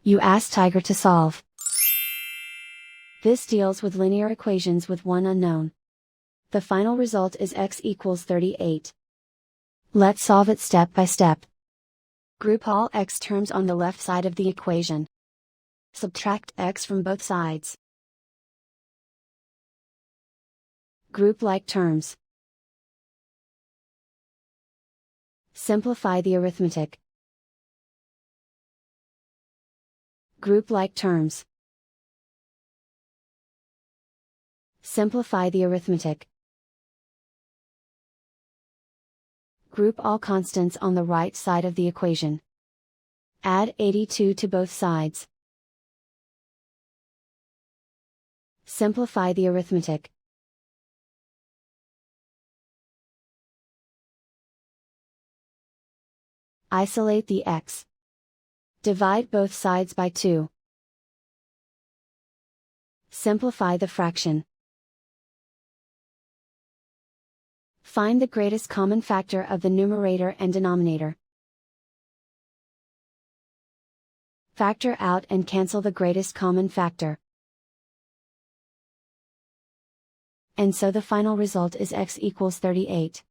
You ask Tiger to solve. This deals with linear equations with one unknown. The final result is x equals 38. Let's solve it step by step. Group all x terms on the left side of the equation. Subtract x from both sides. Group like terms. Simplify the arithmetic. Group like terms. Simplify the arithmetic. Group all constants on the right side of the equation. Add 82 to both sides. Simplify the arithmetic. Isolate the x. Divide both sides by 2. Simplify the fraction. Find the greatest common factor of the numerator and denominator. Factor out and cancel the greatest common factor. And so the final result is x equals 38.